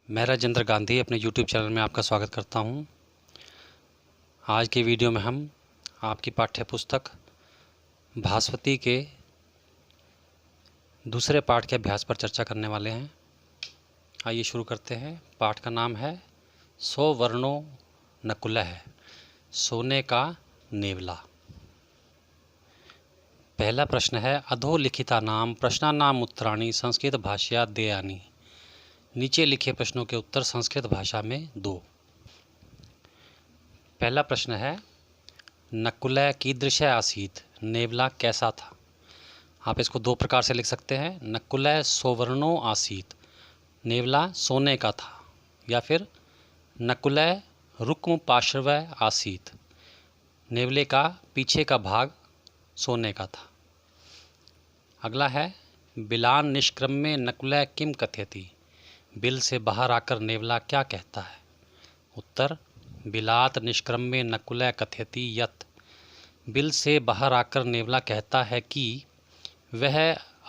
मैं राजेंद्र गांधी अपने YouTube channel में आपका स्वागत करता हूं। आज की वीडियो में हम आपकी पाठ्य पुस्तक भास्वती के दूसरे पाठ के अभ्यास पर चर्चा करने वाले हैं। आइए शुरू करते हैं। पाठ का नाम है सो वर्णो नकुलः, सोने का नेवला। पहला प्रश्न है अधोलिखितानां प्रश्नानाम् उत्तराणि संस्कृत भाषया देयानि। नीचे लिखे प्रश्नों के उत्तर संस्कृत भाषा में दो। पहला प्रश्न है नकुलः कीदृश आसीत्, नेवला कैसा था। आप इसको दो प्रकार से लिख सकते हैं। नकुलः सोवर्णो आसीत्, नेवला सोने का था, या फिर नकुलः रुक्म पार्श्वः आसीत्, नेवले का पीछे का भाग सोने का था। अगला है बिलान निष्क्रम्य नकुलः किम कथयति, बिल से बाहर आकर नेवला क्या कहता है। उत्तर बिलात निष्क्रम्य नकुलः कथयति यत्, बिल से बाहर आकर नेवला कहता है कि वह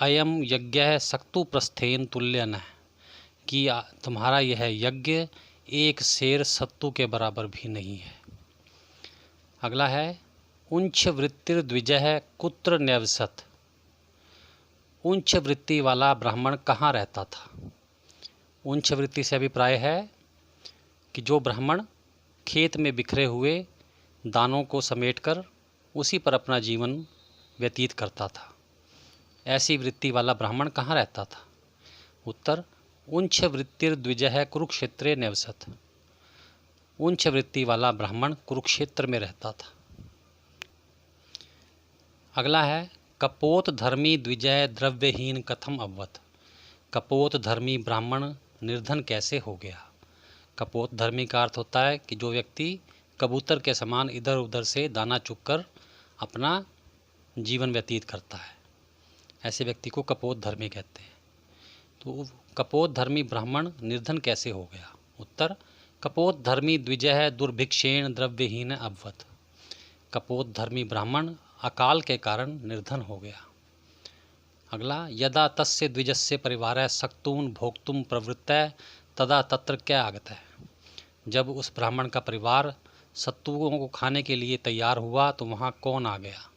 अयम यज्ञ सक्तु प्रस्थेन तुल्यन है, कि तुम्हारा यह यज्ञ एक शेर सत्तू के बराबर भी नहीं है। अगला है उंच वृत्तिर्द्विजः कुत्र न्यवसत्, उंच वृत्ति वाला ब्राह्मण कहाँ रहता था। उंच वृत्ति से अभिप्राय है कि जो ब्राह्मण खेत में बिखरे हुए दानों को समेटकर उसी पर अपना जीवन व्यतीत करता था, ऐसी वृत्ति वाला ब्राह्मण कहाँ रहता था। उत्तर उंच वृत्तिर्द्विजः कुरुक्षेत्रे न्यवसत्, उंच वृत्ति वाला ब्राह्मण कुरुक्षेत्र में रहता था। अगला है कपोत धर्मी द्विजः द्रव्यहीन कथम अभवत्, कपोत धर्मी ब्राह्मण निर्धन कैसे हो गया। कपोत धर्मी का अर्थ होता है कि जो व्यक्ति कबूतर के समान इधर उधर से दाना चुगकर अपना जीवन व्यतीत करता है, ऐसे व्यक्ति को कपोत धर्मी कहते हैं। तो कपोत धर्मी ब्राह्मण निर्धन कैसे हो गया। उत्तर कपोत धर्मी द्विजः दुर्भिक्षेण द्रव्यहीन अभवत्, कपोत धर्मी ब्राह्मण अकाल के कारण निर्धन हो गया। अगला यदा तस्य द्विजस्य परिवारः सक्तून भोक्तुम प्रवृत्तः तदा तत्र क्या आगतः, जब उस ब्राह्मण का परिवार सत्तुओं को खाने के लिए तैयार हुआ तो वहाँ कौन आ गया।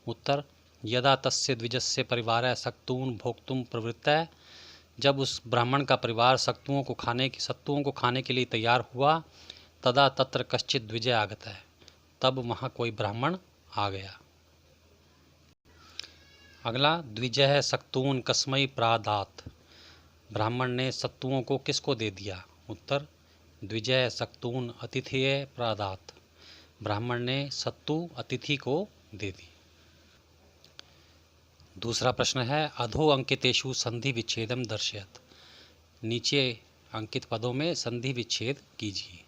उत्तर यदा तस्य द्विजस्य परिवारः सक्तून भोक्तुम प्रवृत्तः, जब उस ब्राह्मण का परिवार सत्तुओं को खाने के लिए तैयार हुआ, तदा तत्र कश्चित् द्विजः आगतः, तब वहाँ कोई ब्राह्मण आ गया। अगला द्विजः सक्तून कस्मै प्रादात्, ब्राह्मण ने सत्तुओं को किसको दे दिया। उत्तर द्विजः सक्तून अतिथये प्रादात्, ब्राह्मण ने सत्तू अतिथि को दे दी। दूसरा प्रश्न है अधो अंकितेषु संधि विच्छेदम दर्शयत्, नीचे अंकित पदों में संधि विच्छेद कीजिए।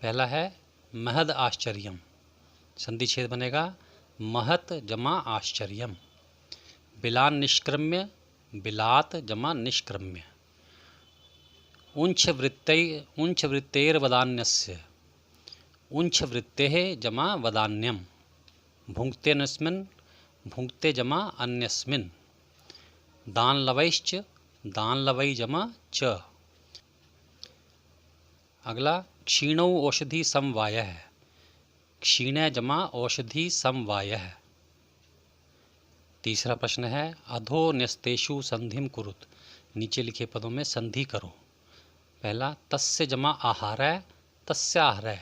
पहला है महद आश्चर्यम, संधि छेद बनेगा महत जमा आश्चर्यम। बिलान निष्क्रम्य, बिलात जमा निष्क्रम्य। उंच वृत्तेर्वदान्यस्य, उंच वृत्तेः जमा वदान्यम। भुङ्क्तेनस्मिन्, भुङ्क्ते जमा अन्यस्मिन्। दानलवैश्च, दानलवै जमा च। अगला क्षीणौ औषधि समवायः, क्षीण जमा औषधि समवायः। तीसरा प्रश्न है अधो न्यस्तेषु संधिम कुरुत, नीचे लिखे पदों में संधि करो। पहला तस्य जमा आहारः तस्य आहारः।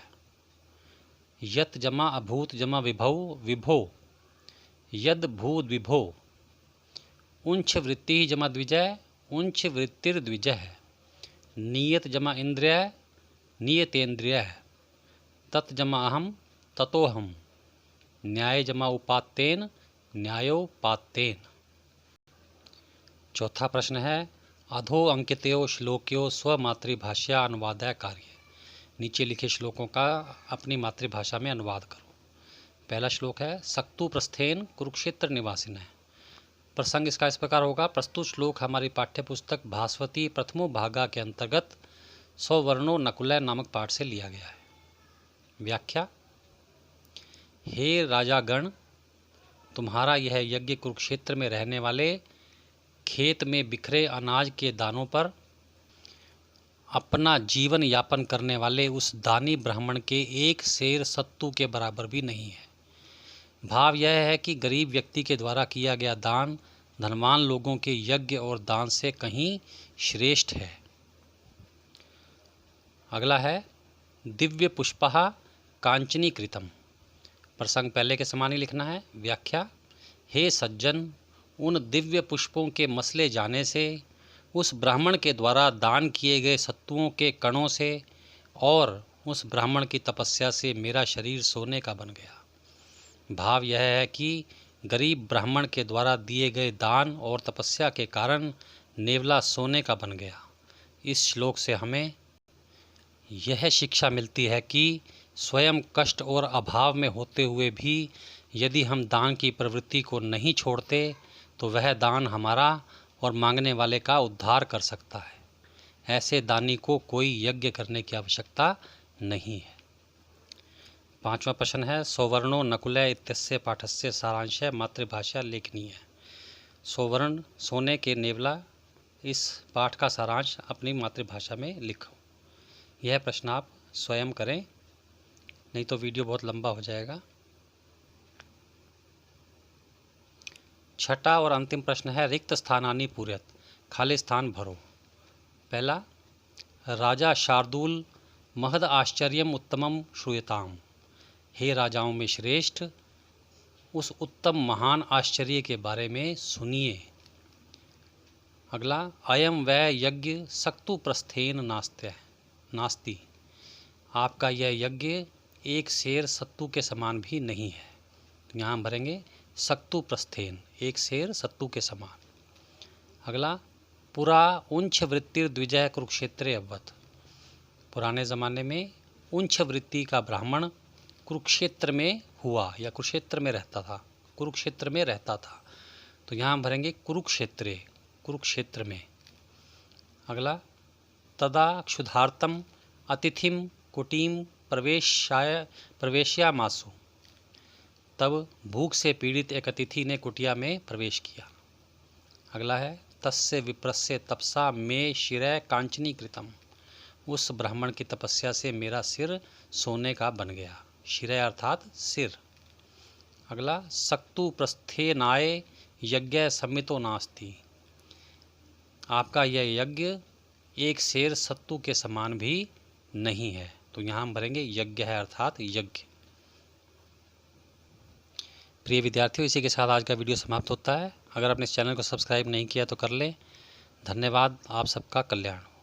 यत जमा अभूत जमा विभौ विभो, यद भूत विभो। उंच वृत्ति जमा द्विजः, उंच वृत्तिर्द्विजः। नियत जमा इंद्रिय, नियतेन्द्रियः। तत् जमा अहम, ततोहम। न्याय जमा उपात्तेन, न्यायोपात्तेन। चौथा प्रश्न है अधो अंकितो श्लोक्यो स्वमातृभाषा अनुवादः कार्य, नीचे लिखे श्लोकों का अपनी मातृभाषा में अनुवाद करो। पहला श्लोक है सक्तु प्रस्थेन कुरुक्षेत्र निवासिनः, प्रसंग इसका इस प्रकार होगा। प्रस्तुत श्लोक हमारी पाठ्य पुस्तक भास्वती प्रथमो भागा के अंतर्गत सौवर्णो नकुलः नामक पाठ से लिया गया है। व्याख्या। हे राजागण, तुम्हारा यह यज्ञ कुरुक्षेत्र में रहने वाले खेत में बिखरे अनाज के दानों पर अपना जीवन यापन करने वाले उस दानी ब्राह्मण के एक सेर सत्तू के बराबर भी नहीं है। भाव यह है कि गरीब व्यक्ति के द्वारा किया गया दान धनवान लोगों के यज्ञ और दान से कहीं श्रेष्ठ है। अगला है दिव्य पुष्पः कांचनी कृतम। प्रसंग पहले के समान ही लिखना है। व्याख्या, हे सज्जन, उन दिव्य पुष्पों के मसले जाने से, उस ब्राह्मण के द्वारा दान किए गए सत्तुओं के कणों से और उस ब्राह्मण की तपस्या से मेरा शरीर सोने का बन गया। भाव यह है कि गरीब ब्राह्मण के द्वारा दिए गए दान और तपस्या के कारण नेवला सोने का बन गया। इस श्लोक से हमें यह शिक्षा मिलती है कि स्वयं कष्ट और अभाव में होते हुए भी यदि हम दान की प्रवृत्ति को नहीं छोड़ते तो वह दान हमारा और मांगने वाले का उद्धार कर सकता है। ऐसे दानी को कोई यज्ञ करने की आवश्यकता नहीं है। 5वां प्रश्न है सौवर्णो नकुलः इत्यस्य पाठस्य सारांशः मातृभाषा लेखनीय। सौवर्ण सोने के नेवला, इस पाठ का सारांश अपनी मातृभाषा में लिखो। यह प्रश्न आप स्वयं करें, नहीं तो वीडियो बहुत लंबा हो जाएगा। 6वां और अंतिम प्रश्न है रिक्त स्थानानि पूरयत, खाली स्थान भरो। पहला, राजा शार्दूल महद आश्चर्यम उत्तमम श्रूयताम। हे राजाओं में श्रेष्ठ, उस उत्तम महान आश्चर्य के बारे में सुनिए। अगला, अयम वै यज्ञ सक्तु प्रस्थेन नास्ति। आपका यह यज्ञ एक सेर सत्तू के समान भी नहीं है। तो यहाँ हम भरेंगे सक्तु प्रस्थेन, एक सेर सत्तू के समान। अगला, पुरा उंछ वृत्तिर द्विजय कुरुक्षेत्रे अभवत। पुराने ज़माने में उंछ वृत्ति का ब्राह्मण कुरुक्षेत्र में हुआ या कुरुक्षेत्र में रहता था। तो यहाँ हम भरेंगे कुरुक्षेत्रे, कुरुक्षेत्र में। अगला, तदा क्षुधार्तम अतिथिम कुटीम प्रवेश्यामासु। तब भूख से पीड़ित एक अतिथि ने कुटिया में प्रवेश किया। अगला है तस्य विप्रस्य तपसा मे शिरः कांचनी कृतम। उस ब्राह्मण की तपस्या से मेरा सिर सोने का बन गया। शिरः अर्थात सिर। अगला, सक्तु प्रस्थेनाय यज्ञ सम्मितो नास्ति। आपका यह यज्ञ एक सेर सत्तू के समान भी नहीं है। तो यहाँ हम भरेंगे यज्ञ है अर्थात यज्ञ। प्रिय विद्यार्थियों, इसी के साथ आज का वीडियो समाप्त होता है। अगर आपने इस चैनल को सब्सक्राइब नहीं किया तो कर लें। धन्यवाद। आप सबका कल्याण हो।